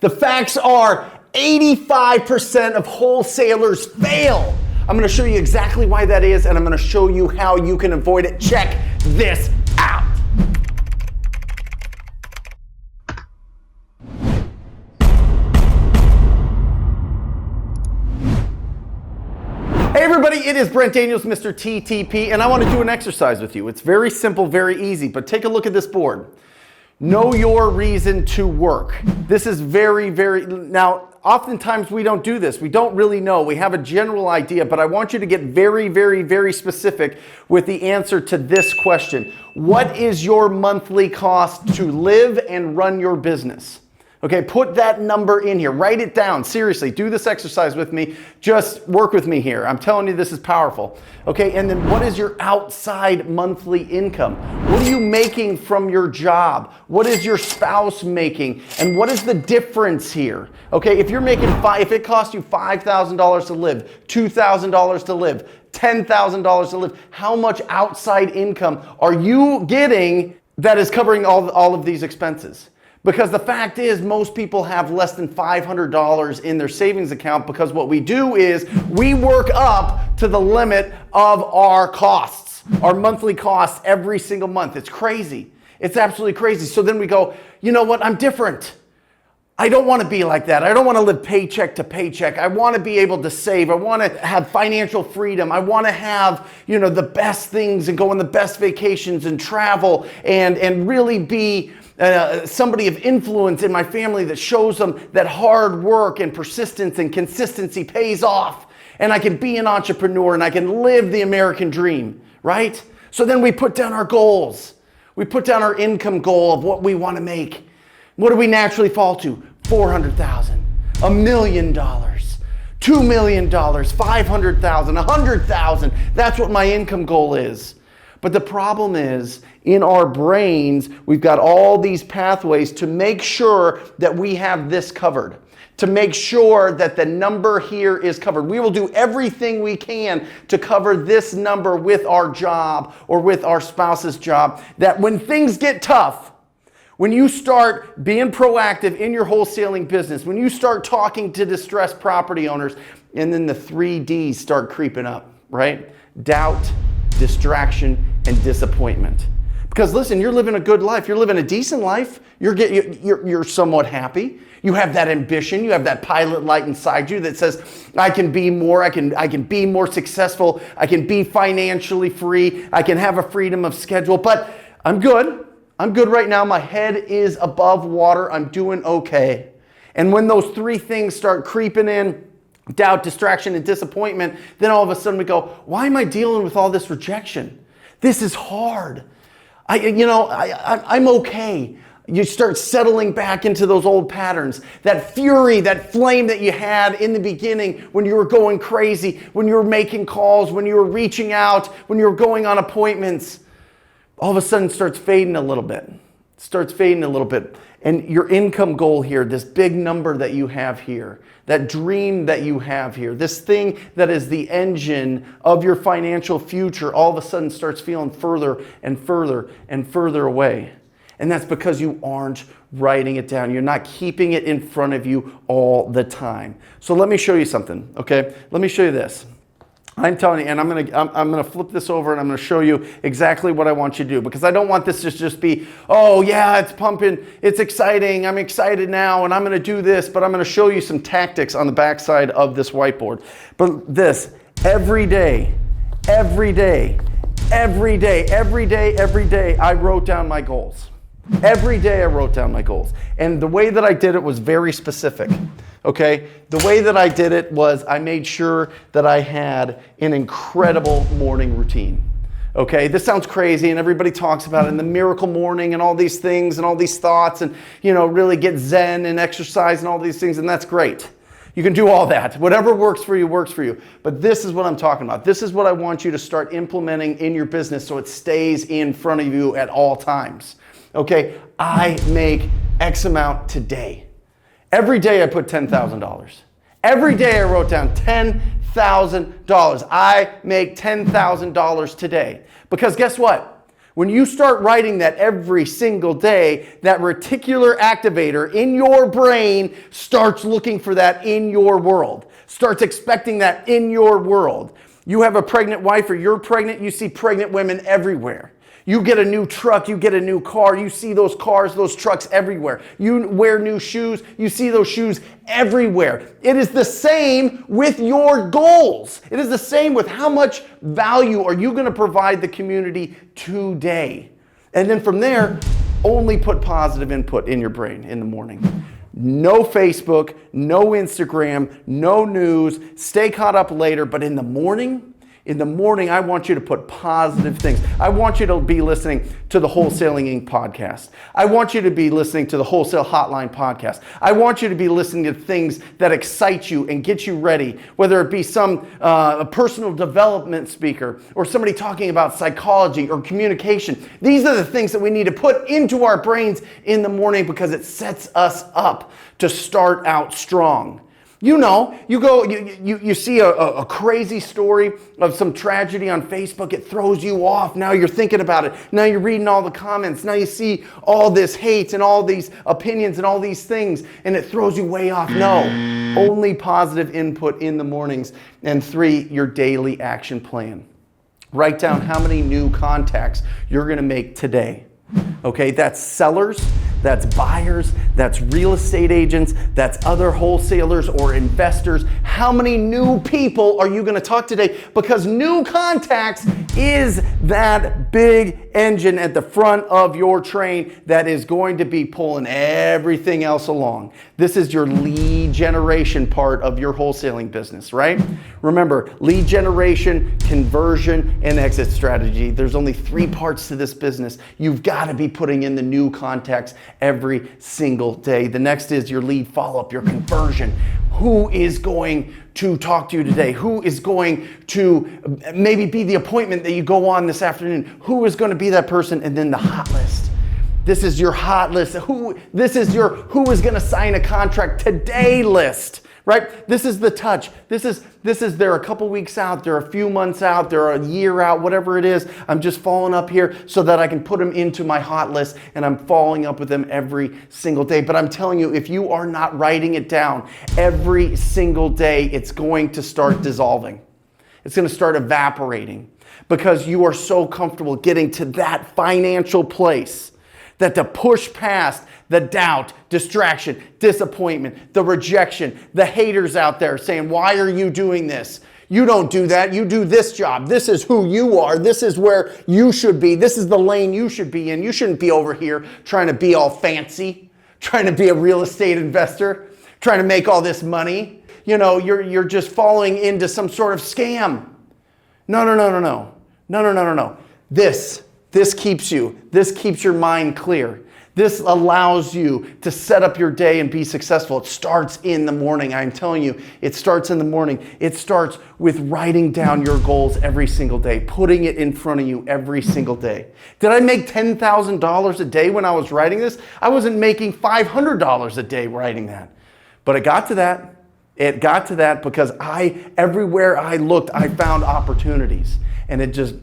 The facts are 85% of wholesalers fail. I'm going to show you exactly why that is, and I'm going to show you how you can avoid it. Check this out. Hey everybody, it is Brent Daniels, Mr. TTP, and I want to do an exercise with you. It's very simple, very easy, but take a look at this board. Know your reason to work. This is now, oftentimes we don't do this. We don't really know. We have a general idea, but I want you to get very specific with the answer to this question. What is your monthly cost to live and run your business? Okay, put that number in here. Write it down. Seriously, do this exercise with me. Just work with me here. I'm telling you, this is powerful. Okay, and then what is your outside monthly income? What are you making from your job? What is your spouse making? And what is the difference here? Okay, if you're making if it costs you $5,000 to live, $2,000 to live, $10,000 to live, how much outside income are you getting that is covering all of these expenses? Because the fact is, most people have less than $500 in their savings account, because what we do is we work up to the limit of our costs, our monthly costs every single month. It's crazy. It's absolutely crazy. So then we go, you know what? I'm different. I don't want to be like that. I don't want to live paycheck to paycheck. I want to be able to save. I want to have financial freedom. I want to have, the best things and go on the best vacations and travel and really be somebody of influence in my family that shows them that hard work and persistence and consistency pays off. And I can be an entrepreneur and I can live the American dream, right? So then we put down our goals. We put down our income goal of what we want to make. What do we naturally fall to? $400,000, $1 million, $2 million, $500,000, $100,000. That's what my income goal is. But the problem is, in our brains, we've got all these pathways to make sure that we have this covered, to make sure that the number here is covered. We will do everything we can to cover this number with our job or with our spouse's job, that when things get tough, when you start being proactive in your wholesaling business, when you start talking to distressed property owners, and then the 3 Ds start creeping up, right? Doubt, distraction, and disappointment. Because listen, you're living a good life. You're living a decent life. You're somewhat happy. You have that ambition. You have that pilot light inside you that says, I can be more. I can be more successful. I can be financially free. I can have a freedom of schedule. But I'm good. I'm good right now. My head is above water. I'm doing okay. And when those 3 things start creeping in, doubt, distraction, and disappointment, then all of a sudden we go, why am I dealing with all this rejection? This is hard. I'm okay. You start settling back into those old patterns. That fury, that flame that you had in the beginning when you were going crazy, when you were making calls, when you were reaching out, when you were going on appointments, all of a sudden starts fading a little bit. And your income goal here, this big number that you have here, that dream that you have here, this thing that is the engine of your financial future, all of a sudden starts feeling further and further and further away. And that's because you aren't writing it down. You're not keeping it in front of you all the time. So let me show you something, okay? Let me show you this. I'm telling you, and I'm gonna flip this over and I'm gonna show you exactly what I want you to do, because I don't want this to just be, oh yeah, it's pumping, it's exciting, I'm excited now, and I'm gonna do this, but I'm gonna show you some tactics on the backside of this whiteboard. But this, every day, I wrote down my goals. Every day I wrote down my goals. And the way that I did it was very specific. Okay, the way that I did it was I made sure that I had an incredible morning routine. Okay, this sounds crazy and everybody talks about it in the miracle morning and all these things and all these thoughts and, really get zen and exercise and all these things, and that's great. You can do all that. Whatever works for you, works for you. But this is what I'm talking about. This is what I want you to start implementing in your business so it stays in front of you at all times. Okay, I make X amount today. Every day I put $10,000. Every day I wrote down $10,000. I make $10,000 today. Because guess what? When you start writing that every single day, that reticular activator in your brain starts looking for that in your world, starts expecting that in your world. You have a pregnant wife or you're pregnant, you see pregnant women everywhere. You get a new truck, you get a new car, you see those cars, those trucks everywhere. You wear new shoes, you see those shoes everywhere. It is the same with your goals. It is the same with how much value are you going to provide the community today. And then from there, only put positive input in your brain in the morning. No Facebook, no Instagram, no news, stay caught up later, but in the morning, I want you to put positive things. I want you to be listening to the Wholesaling Inc. podcast. I want you to be listening to the Wholesale Hotline podcast. I want you to be listening to things that excite you and get you ready, whether it be some a personal development speaker or somebody talking about psychology or communication. These are the things that we need to put into our brains in the morning because it sets us up to start out strong. You know, you see a crazy story of some tragedy on Facebook. It throws you off. Now you're thinking about it. Now you're reading all the comments. Now you see all this hate and all these opinions and all these things, and it throws you way off. No, only positive input in the mornings. And 3, your daily action plan. Write down how many new contacts you're going to make today. Okay, that's sellers, that's buyers, that's real estate agents, that's other wholesalers or investors. How many new people are you going to talk today? Because new contacts is that big engine at the front of your train that is going to be pulling everything else along. This is your lead generation part of your wholesaling business, right? Remember, lead generation, conversion, and exit strategy. There's only 3 parts to this business. You've got to be putting in the new contacts every single day. The next is your lead follow-up, your conversion. Who is going to talk to you today? Who is going to maybe be the appointment that you go on this afternoon? Who is going to be that person? And then the hot list. This is your hot list. This is your who is going to sign a contract today list. Right? This is the touch. This is they're a couple weeks out, they're a few months out, they're a year out, whatever it is. I'm just following up here so that I can put them into my hot list, and I'm following up with them every single day. But I'm telling you, if you are not writing it down every single day, it's going to start dissolving. It's going to start evaporating because you are so comfortable getting to that financial place that to push past the doubt, distraction, disappointment, the rejection, the haters out there saying, why are you doing this? You don't do that. You do this job. This is who you are. This is where you should be. This is the lane you should be in. You shouldn't be over here trying to be all fancy, trying to be a real estate investor, trying to make all this money. You know, you're just falling into some sort of scam. No. This keeps your mind clear. This allows you to set up your day and be successful. It starts in the morning. I'm telling you, it starts in the morning. It starts with writing down your goals every single day, putting it in front of you every single day. Did I make $10,000 a day when I was writing this? I wasn't making $500 a day writing that. But it got to that. It got to that because everywhere I looked, I found opportunities. And it just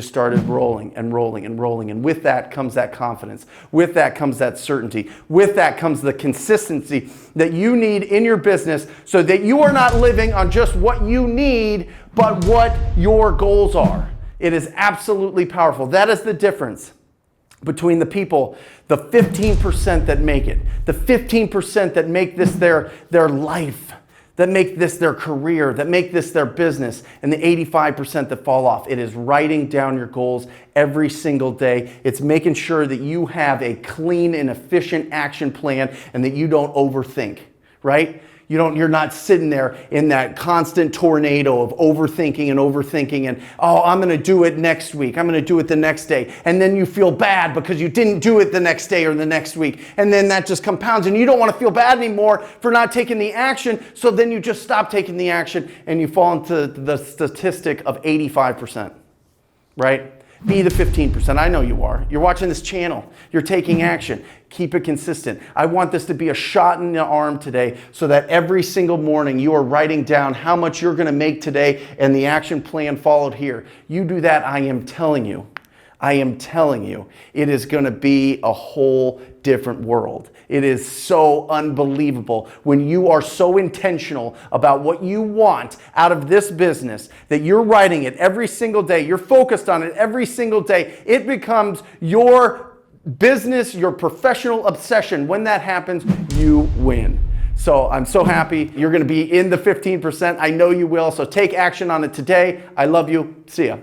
started rolling and rolling and rolling. And with that comes that confidence. With that comes that certainty. With that comes the consistency that you need in your business so that you are not living on just what you need, but what your goals are. It is absolutely powerful. That is the difference between the people, the 15% that make it, the 15% that make this their life, that make this their career, that make this their business, and the 85% that fall off. It is writing down your goals every single day. It's making sure that you have a clean and efficient action plan and that you don't overthink, right? You're not sitting there in that constant tornado of overthinking and oh, I'm going to do it next week. I'm going to do it the next day. And then you feel bad because you didn't do it the next day or the next week. And then that just compounds and you don't want to feel bad anymore for not taking the action. So then you just stop taking the action and you fall into the statistic of 85%, right? Be the 15%. I know you are. You're watching this channel. You're taking action. Keep it consistent. I want this to be a shot in the arm today so that every single morning you are writing down how much you're going to make today and the action plan followed here. You do that, I am telling you, I am telling you, it is going to be a whole different world. It is so unbelievable when you are so intentional about what you want out of this business that you're writing it every single day. You're focused on it every single day. It becomes your business, your professional obsession. When that happens, you win. So I'm so happy you're going to be in the 15%. I know you will. So take action on it today. I love you. See ya.